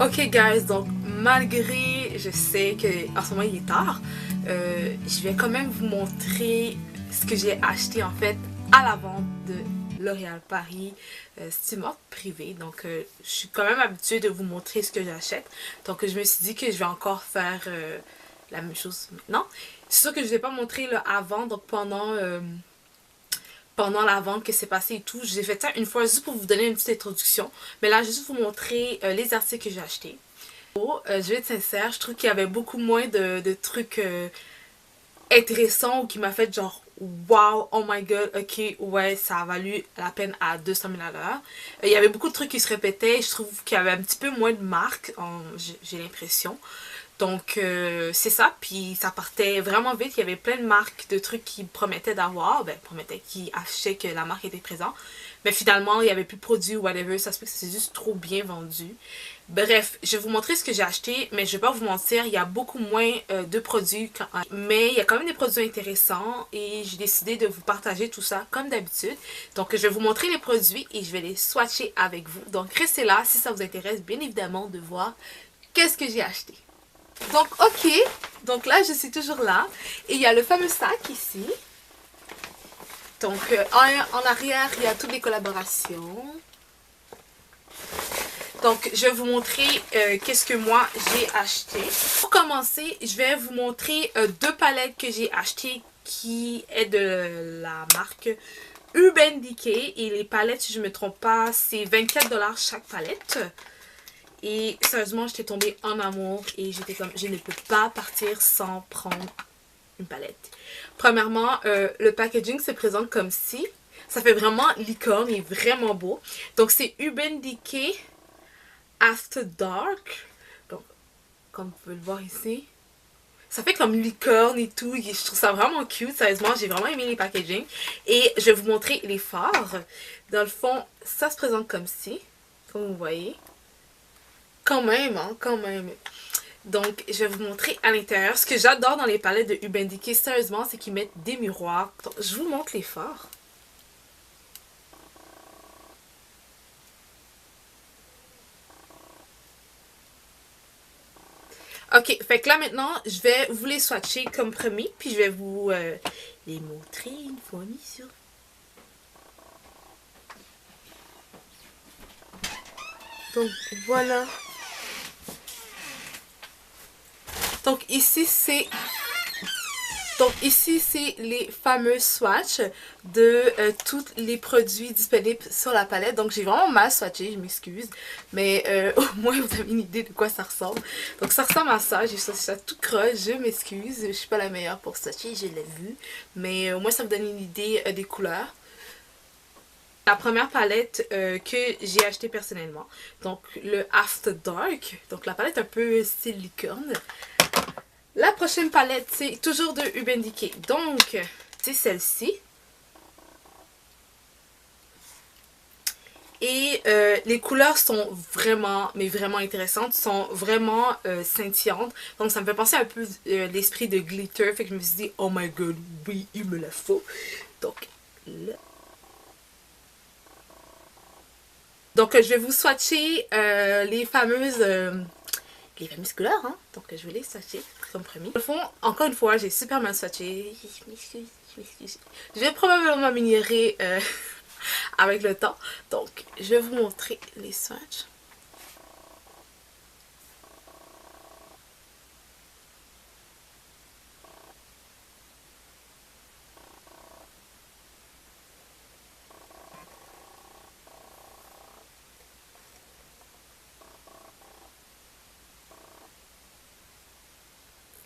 Ok guys, donc malgré je sais que en ce moment il est tard, je vais quand même vous montrer ce que j'ai acheté en fait à la vente de L'Oréal Paris. C'est une vente privée, donc je suis quand même habituée de vous montrer ce que j'achète. Donc je me suis dit que je vais encore faire la même chose maintenant. C'est sûr que je ne vais pas montrer le avant, donc pendant la vente que c'est passé et tout. J'ai fait ça une fois juste pour vous donner une petite introduction. Mais là, je vais juste vous montrer les articles que j'ai achetés. Je vais être sincère, je trouve qu'il y avait beaucoup moins de trucs intéressants ou qui m'a fait genre wow, oh my god, ok, ouais, ça a valu la peine à 200 000 à l'heure. Il y avait beaucoup de trucs qui se répétaient. Je trouve qu'il y avait un petit peu moins de marques, j'ai l'impression. Donc c'est ça, puis ça partait vraiment vite. Il y avait plein de marques de trucs qui promettaient d'avoir, qui affichaient que la marque était présente. Mais finalement, il n'y avait plus de produits ou whatever, ça se peut que c'est juste trop bien vendu. Bref, je vais vous montrer ce que j'ai acheté, mais je vais pas vous mentir, il y a beaucoup moins de produits. Mais il y a quand même des produits intéressants et j'ai décidé de vous partager tout ça comme d'habitude. Donc je vais vous montrer les produits et je vais les swatcher avec vous. Donc restez là si ça vous intéresse bien évidemment de voir qu'est-ce que j'ai acheté. Donc ok, donc là je suis toujours là et il y a le fameux sac ici. Donc en arrière il y a toutes les collaborations. Donc je vais vous montrer qu'est-ce que moi j'ai acheté. Pour commencer, je vais vous montrer deux palettes que j'ai achetées qui est de la marque Urban Decay. Et les palettes, si je ne me trompe pas, c'est 24 $ chaque palette. Et sérieusement, j'étais tombée en amour et j'étais comme, je ne peux pas partir sans prendre une palette. Premièrement, le packaging se présente comme ci. Ça fait vraiment licorne, il est vraiment beau. Donc c'est Urban Decay After Dark. Donc, comme vous pouvez le voir ici, ça fait comme licorne et tout. Je trouve ça vraiment cute. Sérieusement, j'ai vraiment aimé les packaging. Et je vais vous montrer les fards. Dans le fond, ça se présente comme ci, comme vous voyez. Quand même, hein, quand même. Donc, je vais vous montrer à l'intérieur. Ce que j'adore dans les palettes de Urban Decay, sérieusement, c'est qu'ils mettent des miroirs. Donc, je vous montre les fards. Ok, fait que là maintenant, je vais vous les swatcher comme promis, puis je vais vous les montrer une fois mis sur. Donc voilà. Donc ici c'est les fameux swatchs de tous les produits disponibles sur la palette. Donc j'ai vraiment mal swatché, je m'excuse. Mais au moins vous avez une idée de quoi ça ressemble. Donc ça ressemble à ça, j'ai swatché ça tout croche, je m'excuse. Je suis pas la meilleure pour swatcher, je l'ai vu. Mais au moins ça vous donne une idée des couleurs. La première palette que j'ai achetée personnellement. Donc le After Dark. Donc la palette un peu style licorne. La prochaine palette, c'est toujours de Urban Decay. Donc, c'est celle-ci. Et les couleurs sont vraiment, mais vraiment intéressantes. Sont vraiment scintillantes. Donc, ça me fait penser un peu l'esprit de glitter. Fait que je me suis dit, oh my god, oui, il me la faut. Donc, là. Donc, je vais vous swatcher les fameuses couleurs, hein. Donc je vais les swatcher comme premier. Au fond, encore une fois, j'ai super mal swatché. Je m'excuse. Je vais probablement m'améliorer avec le temps. Donc, je vais vous montrer les swatchs.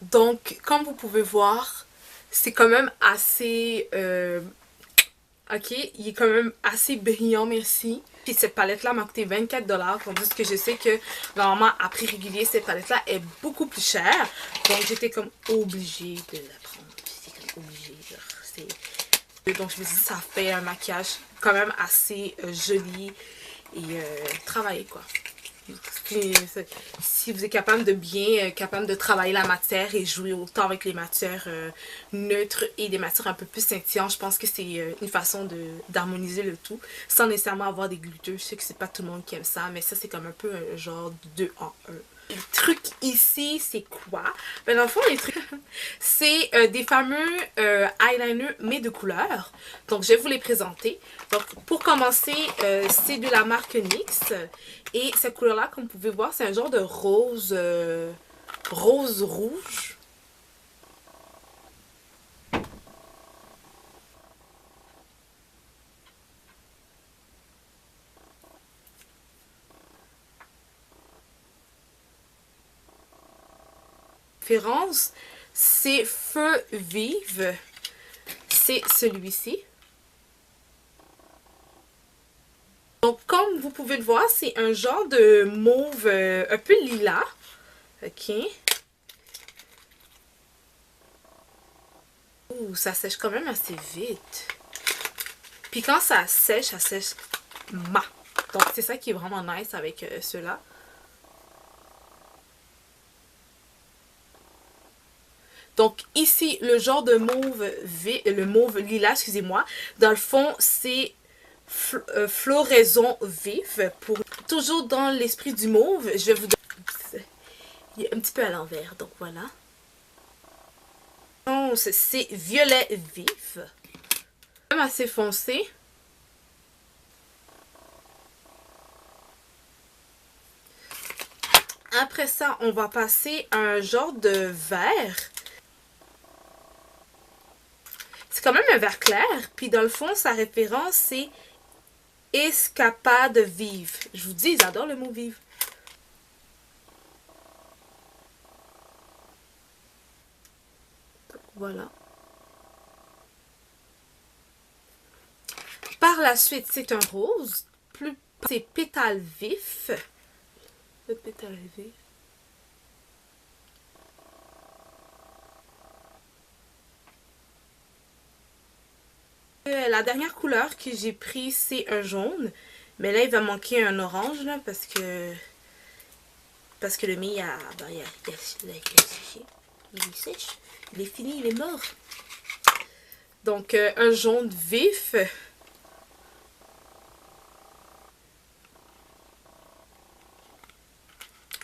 Donc, comme vous pouvez voir, c'est quand même assez... ok, il est quand même assez brillant, merci. Puis cette palette-là m'a coûté 24 $, tandis que je sais que normalement, à prix régulier, cette palette-là est beaucoup plus chère. Donc, j'étais comme obligée de la prendre. J'étais comme obligée. Donc, je me suis dit, ça fait un maquillage quand même assez joli et travaillé, quoi. si vous êtes capable de bien capable de travailler la matière et jouer autant avec les matières neutres et des matières un peu plus scintillantes, je pense que c'est une façon d'harmoniser le tout sans nécessairement avoir des gliteux. Je sais que c'est pas tout le monde qui aime ça, mais ça c'est comme un peu un genre 2 en 1. Les trucs ici, c'est quoi? Ben dans le fond, les trucs, c'est des fameux eyeliners mais de couleur. Donc, je vais vous les présenter. Donc, pour commencer, c'est de la marque NYX. Et cette couleur-là, comme vous pouvez voir, c'est un genre de rose, rose rouge. C'est Feu Vive, c'est celui-ci. Donc comme vous pouvez le voir, c'est un genre de mauve un peu lilas. Ok. Ouh, ça sèche quand même assez vite. Puis quand ça sèche ma. Donc c'est ça qui est vraiment nice avec ceux-là. Donc ici, le genre de mauve, le mauve lilas, excusez-moi, dans le fond, c'est floraison vive. Toujours dans l'esprit du mauve, je vais vous donner... Il est un petit peu à l'envers, donc voilà. C'est violet vif. Même assez foncé. Après ça, on va passer à un genre de vert. C'est quand même un vert clair. Puis dans le fond, sa référence, c'est escapade vive. Je vous dis, ils adorent le mot vive. Voilà. Par la suite, c'est un rose. C'est pétale vif. Le pétale vif. La dernière couleur que j'ai pris, c'est un jaune. Mais là, il va manquer un orange, là, parce que le mien, il est séché. Il est sèche. Il est fini, il est mort. Donc, un jaune vif.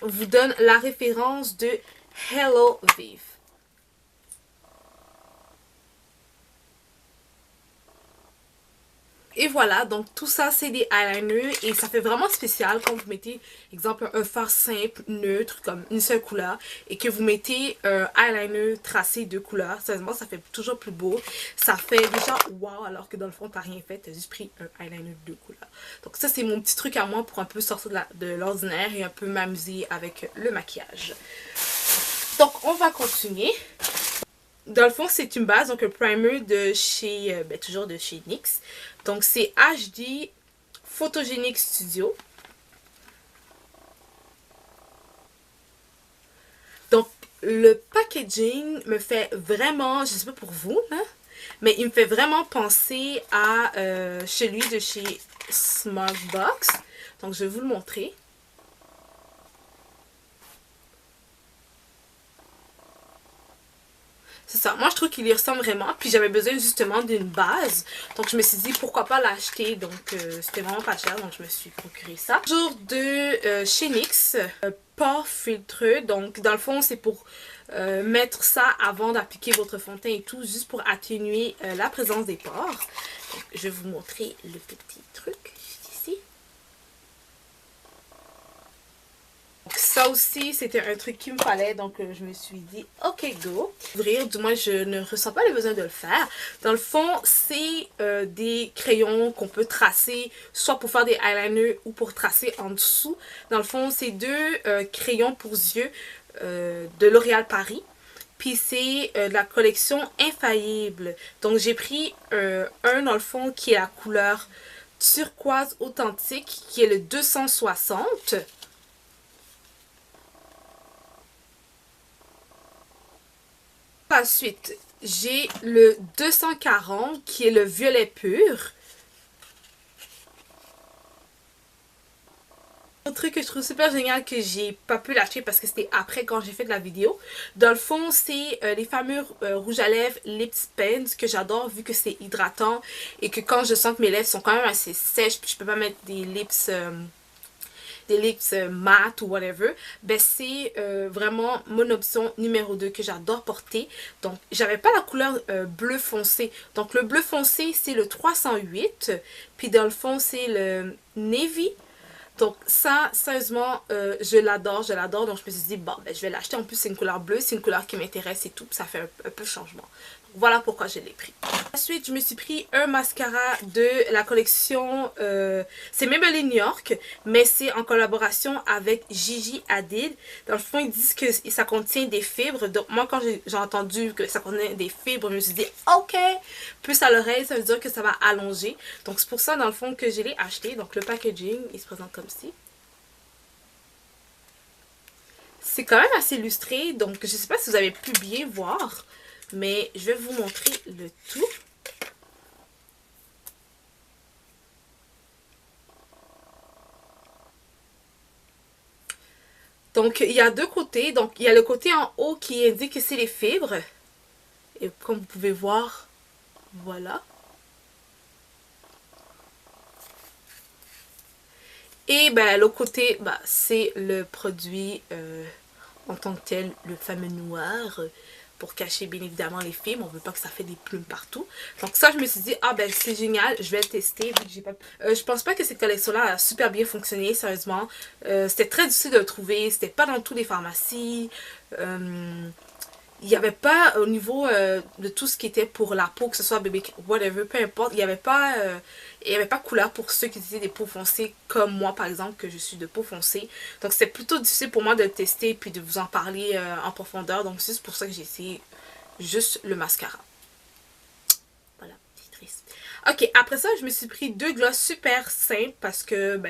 Vous donne la référence de Hello Vive. Et voilà, donc tout ça c'est des eyeliners et ça fait vraiment spécial quand vous mettez, exemple, un fard simple, neutre, comme une seule couleur et que vous mettez un eyeliner tracé de couleurs. Sérieusement, ça fait toujours plus beau. Ça fait déjà wow, alors que dans le fond, t'as rien fait, t'as juste pris un eyeliner de couleurs. Donc ça, c'est mon petit truc à moi pour un peu sortir de l'ordinaire et un peu m'amuser avec le maquillage. Donc, on va continuer. Dans le fond, c'est une base, donc un primer de chez, toujours de chez NYX. Donc, c'est HD Photogenic Studio. Donc, le packaging me fait vraiment, je sais pas pour vous, hein, mais il me fait vraiment penser à celui de chez Smartbox. Donc, je vais vous le montrer. C'est ça, moi je trouve qu'il y ressemble vraiment, puis j'avais besoin justement d'une base, donc je me suis dit pourquoi pas l'acheter, donc c'était vraiment pas cher, donc je me suis procuré ça. Toujours de chez NYX, pores filtreux, donc dans le fond c'est pour mettre ça avant d'appliquer votre fond de teint et tout, juste pour atténuer la présence des pores. Donc je vais vous montrer le petit truc juste ici. Ça aussi, c'était un truc qu'il me fallait, donc je me suis dit, ok, go. Ouvrir, du moins, je ne ressens pas le besoin de le faire. Dans le fond, c'est des crayons qu'on peut tracer, soit pour faire des eyeliners ou pour tracer en dessous. Dans le fond, c'est deux crayons pour yeux de L'Oréal Paris. Puis c'est de la collection Infaillible. Donc j'ai pris un dans le fond qui est la couleur turquoise authentique, qui est le 260. Ensuite, j'ai le 240 qui est le violet pur. Un truc que je trouve super génial que j'ai pas pu l'acheter parce que c'était après quand j'ai fait de la vidéo. Dans le fond, c'est les fameux rouges à lèvres Lips Pens que j'adore vu que c'est hydratant et que quand je sens que mes lèvres sont quand même assez sèches puis je peux pas mettre des lips mat ou whatever, ben c'est vraiment mon option numéro 2 que j'adore porter. Donc j'avais pas la couleur bleu foncé. Donc le bleu foncé c'est le 308, puis dans le fond c'est le navy. Donc ça, sérieusement, je l'adore, donc je me suis dit, bon, ben, je vais l'acheter. En plus, c'est une couleur bleue, c'est une couleur qui m'intéresse et tout, ça fait un peu changement. Donc, voilà pourquoi je l'ai pris. Ensuite, je me suis pris un mascara de la collection, c'est Maybelline New York, mais c'est en collaboration avec Gigi Hadid. Dans le fond, ils disent que ça contient des fibres. Donc moi, quand j'ai entendu que ça contenait des fibres, je me suis dit, ok, plus à l'oreille, ça veut dire que ça va allonger. Donc c'est pour ça, dans le fond, que je l'ai acheté. Donc le packaging, il se présente comme ci. C'est quand même assez illustré, donc je ne sais pas si vous avez pu bien voir, mais je vais vous montrer le tout. Donc, il y a deux côtés. Donc, il y a le côté en haut qui indique que c'est les fibres. Et comme vous pouvez voir, voilà. Et ben, l'autre côté, ben, c'est le produit en tant que tel, le fameux noir. Pour cacher bien évidemment les fibres, on veut pas que ça fait des plumes partout. Donc ça, je me suis dit, ah ben c'est génial, je vais le tester. Vu que j'ai pas... je pense pas que cette collection-là a super bien fonctionné, sérieusement. C'était très difficile de le trouver, c'était pas dans toutes les pharmacies. Il n'y avait pas au niveau de tout ce qui était pour la peau, que ce soit bébé, whatever, peu importe, il n'y avait pas couleur pour ceux qui utilisaient des peaux foncées comme moi par exemple, que je suis de peau foncée. Donc c'est plutôt difficile pour moi de le tester puis de vous en parler en profondeur. Donc c'est pour ça que j'ai essayé juste le mascara. Voilà, c'est triste. Ok, après ça, je me suis pris deux gloss super simples parce que,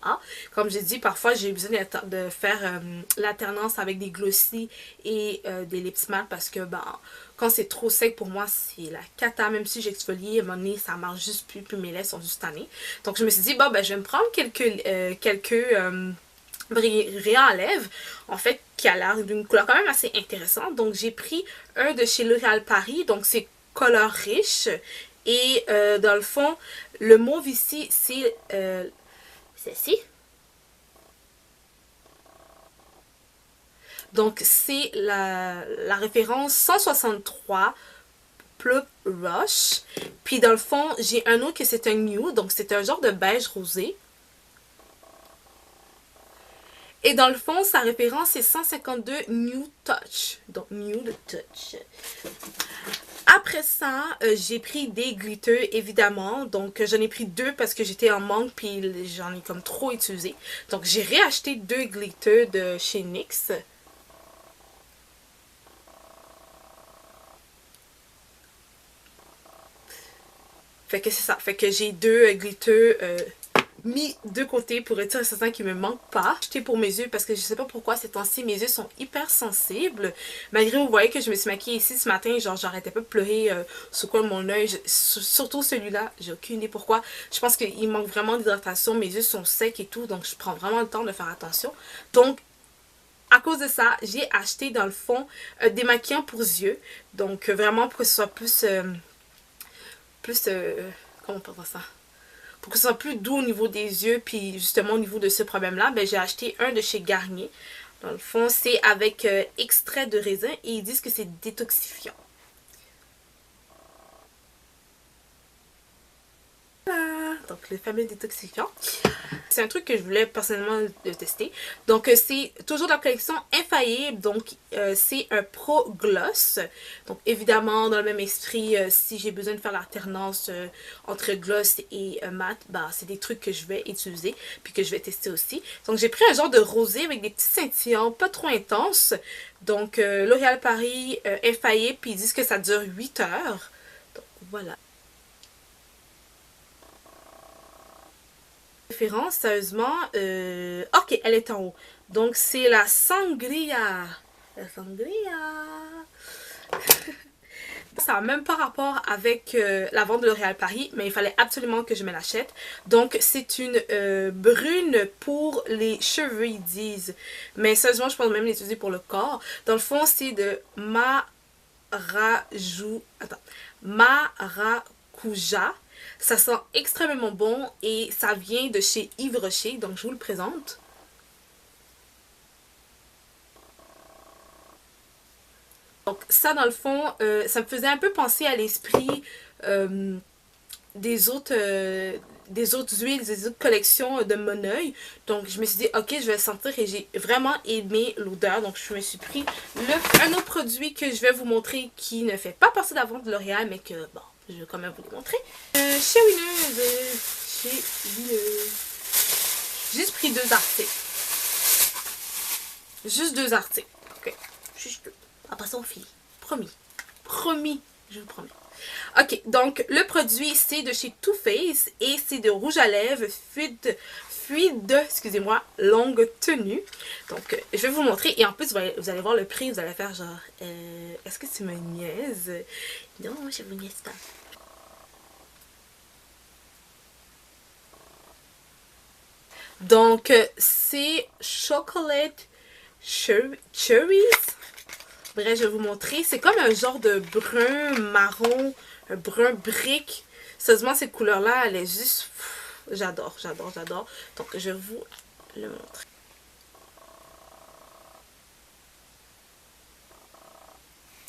hein, comme j'ai dit, parfois j'ai besoin de faire l'alternance avec des glossy et des lips matte parce que, ben, quand c'est trop sec pour moi, c'est la cata. Même si j'exfolie, à un moment donné, ça marche juste plus, puis mes lèvres sont juste tannées. Donc je me suis dit, bon, ben, je vais me prendre quelques brillant à lèvres, en fait, qui a l'air d'une couleur quand même assez intéressante. Donc j'ai pris un de chez L'Oréal Paris, donc c'est Color Riche. Et dans le fond, le mauve ici, c'est ceci. Donc c'est la référence 163 Plum Rush. Puis dans le fond, j'ai un autre que c'est un nude, donc c'est un genre de beige rosé. Et dans le fond, sa référence c'est 152 Nude Touch. Donc Nude Touch. Après ça, j'ai pris des glitters évidemment. Donc j'en ai pris deux parce que j'étais en manque puis j'en ai comme trop utilisé. Donc j'ai réacheté deux glitters de chez NYX. Fait que c'est ça. Fait que j'ai deux glitters mis de côté pour retirer certains qui me manquent pas. J'ai acheté pour mes yeux parce que je sais pas pourquoi ces temps-ci mes yeux sont hyper sensibles. Malgré vous voyez que je me suis maquillée ici ce matin, genre j'arrêtais pas de pleurer sur quoi mon œil, surtout celui-là, j'ai aucune idée pourquoi. Je pense qu'il manque vraiment d'hydratation, mes yeux sont secs et tout, donc je prends vraiment le temps de faire attention. Donc à cause de ça, j'ai acheté dans le fond des maquillants pour yeux. Donc vraiment pour que ce soit comment on peut dire ça? Pour que ce soit plus doux au niveau des yeux, puis justement au niveau de ce problème-là, ben, j'ai acheté un de chez Garnier. Dans le fond, c'est avec extrait de raisin et ils disent que c'est détoxifiant. Donc le fameux détoxifiant. C'est un truc que je voulais personnellement tester. Donc c'est toujours dans la collection Infaillible. Donc c'est un Pro Gloss. Donc évidemment dans le même esprit, si j'ai besoin de faire l'alternance entre gloss et mat, bah, c'est des trucs que je vais utiliser. Puis que je vais tester aussi. Donc j'ai pris un genre de rosé avec des petits scintillants, pas trop intenses. Donc L'Oréal Paris Infaillible. Puis ils disent que ça dure 8 heures. Donc voilà. Référence, sérieusement, ok, elle est en haut. Donc, c'est la Sangria. La Sangria. Ça n'a même pas rapport avec la vente de L'Oréal Paris, mais il fallait absolument que je me l'achète. Donc c'est une brune pour les cheveux, ils disent. Mais sérieusement, je pense même l'utiliser pour le corps. Dans le fond, c'est de Maracuja. Ça sent extrêmement bon et ça vient de chez Yves Rocher, donc je vous le présente. Donc ça dans le fond, ça me faisait un peu penser à l'esprit des autres huiles, des autres collections de Moneuil. Donc je me suis dit ok, je vais le sentir et j'ai vraiment aimé l'odeur. Donc je me suis pris un autre produit que je vais vous montrer qui ne fait pas partie de la vente de L'Oréal, mais que bon, je vais quand même vous le montrer. Chez Winners, j'ai juste pris 2 articles. Juste 2 articles. Ok, juste 2. Après ça on finit. Promis. Promis. Je vous promets. Ok, donc le produit c'est de chez Too Faced et c'est de rouge à lèvres fluide, excusez-moi, longue tenue. Donc je vais vous montrer et en plus vous allez voir le prix, vous allez faire genre est-ce que tu me niaises? Non, je vous niaise pas. Donc c'est Chocolate Cherries. Bref, je vais vous montrer. C'est comme un genre de brun marron, un brun brique. Sérieusement, cette couleur-là, elle est juste... J'adore, j'adore, j'adore. Donc, je vais vous le montrer.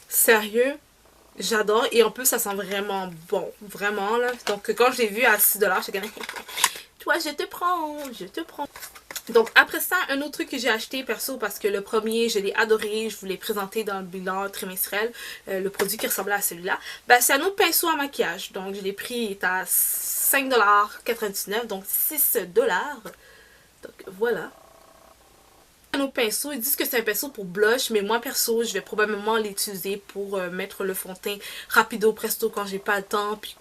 Sérieux, j'adore. Et en plus, ça sent vraiment bon. Vraiment, là. Donc, quand je l'ai vu à 6 $, j'étais comme... Toi, je te prends, je te prends. Donc après ça, un autre truc que j'ai acheté perso parce que le premier, je l'ai adoré, je vous l'ai présenté dans le bilan trimestriel, le produit qui ressemblait à celui-là, ben, c'est un autre pinceau à maquillage. Donc je l'ai pris, il est à 5,99 $, donc 6 $. Donc voilà. Un autre pinceau, ils disent que c'est un pinceau pour blush, mais moi perso, je vais probablement l'utiliser pour mettre le fond de teint rapido presto quand j'ai pas le temps, puis...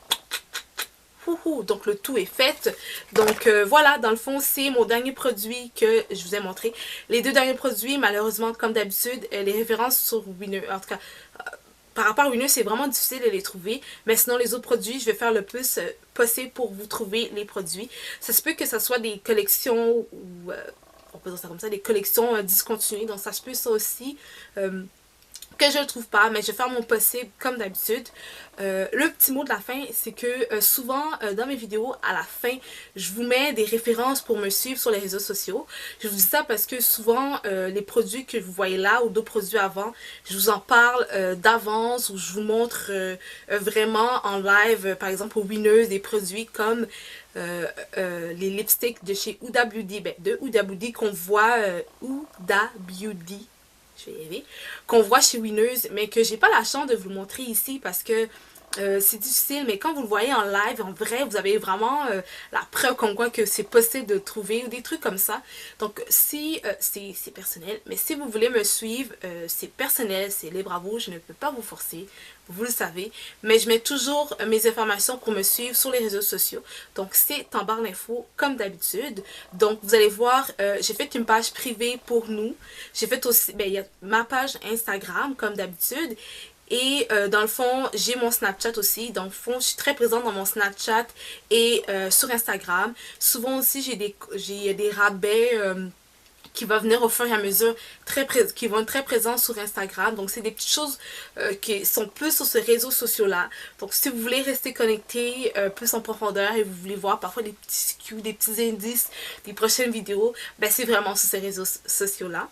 Donc le tout est fait. Donc voilà, dans le fond c'est mon dernier produit que je vous ai montré. Les 2 derniers produits, malheureusement comme d'habitude, les références sur Winner, en tout cas par rapport à Winner c'est vraiment difficile de les trouver. Mais sinon les autres produits, je vais faire le plus possible pour vous trouver les produits. Ça se peut que ce soit des collections ou on peut dire ça comme ça, des collections discontinuées. Donc ça se peut ça aussi. Que je ne trouve pas, mais je vais faire mon possible comme d'habitude. Le petit mot de la fin, c'est que souvent dans mes vidéos, à la fin, je vous mets des références pour me suivre sur les réseaux sociaux. Je vous dis ça parce que souvent, les produits que vous voyez là ou d'autres produits avant, je vous en parle d'avance ou je vous montre vraiment en live, par exemple au Winners, des produits comme les lipsticks de chez Huda Beauty, de Huda Beauty qu'on voit, Huda Beauty, je vais y arriver, qu'on voit chez Winners, mais que j'ai pas la chance de vous le montrer ici parce que c'est difficile, mais quand vous le voyez en live, en vrai, vous avez vraiment la preuve comme quoi que c'est possible de trouver ou des trucs comme ça. Donc si c'est personnel, mais si vous voulez me suivre, c'est personnel, c'est libre à vous, je ne peux pas vous forcer, vous le savez, mais je mets toujours mes informations pour me suivre sur les réseaux sociaux. Donc c'est en barre d'infos comme d'habitude. Donc vous allez voir, j'ai fait une page privée pour nous. J'ai fait aussi, il y a ma page Instagram comme d'habitude. Et dans le fond, j'ai mon Snapchat aussi. Dans le fond, je suis très présente dans mon Snapchat et sur Instagram. Souvent aussi, j'ai des rabais qui vont venir au fur et à mesure, qui vont être très présents sur Instagram. Donc, c'est des petites choses qui sont plus sur ces réseaux sociaux-là. Donc, si vous voulez rester connecté plus en profondeur et vous voulez voir parfois des petits cues, des petits indices des prochaines vidéos, ben c'est vraiment sur ces réseaux sociaux-là.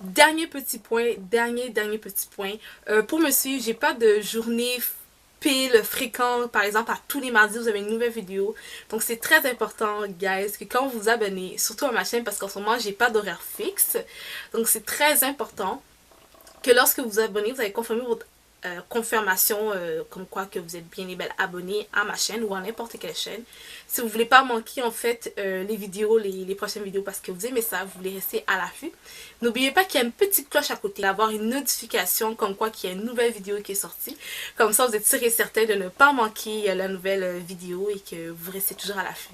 Dernier petit point, dernier petit point. Pour me suivre, j'ai pas de journée pile fréquente. Par exemple, à tous les mardis, vous avez une nouvelle vidéo. Donc, c'est très important, guys, que quand vous vous abonnez, surtout à ma chaîne, parce qu'en ce moment, j'ai pas d'horaire fixe. Donc, c'est très important que lorsque vous vous abonnez, vous allez confirmer votre confirmation comme quoi que vous êtes bien et belle abonné à ma chaîne ou à n'importe quelle chaîne. Si vous voulez pas manquer en fait les vidéos, les prochaines vidéos parce que vous aimez ça, vous voulez rester à l'affût, n'oubliez pas qu'il y a une petite cloche à côté, d'avoir une notification comme quoi qu'il y a une nouvelle vidéo qui est sortie. Comme ça vous êtes sûr et certain de ne pas manquer la nouvelle vidéo et que vous restez toujours à l'affût.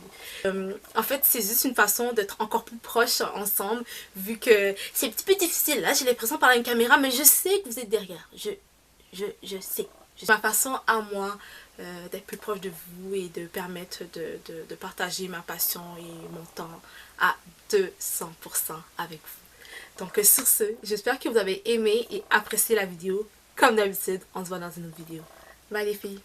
En fait c'est juste une façon d'être encore plus proche ensemble vu que c'est un petit peu difficile là, j'ai l'impression par la caméra, mais je sais que vous êtes derrière, je sais, C'est ma façon à moi d'être plus proche de vous et de permettre de partager ma passion et mon temps à 200% avec vous. Donc sur ce, j'espère que vous avez aimé et apprécié la vidéo. Comme d'habitude, on se voit dans une autre vidéo. Bye les filles!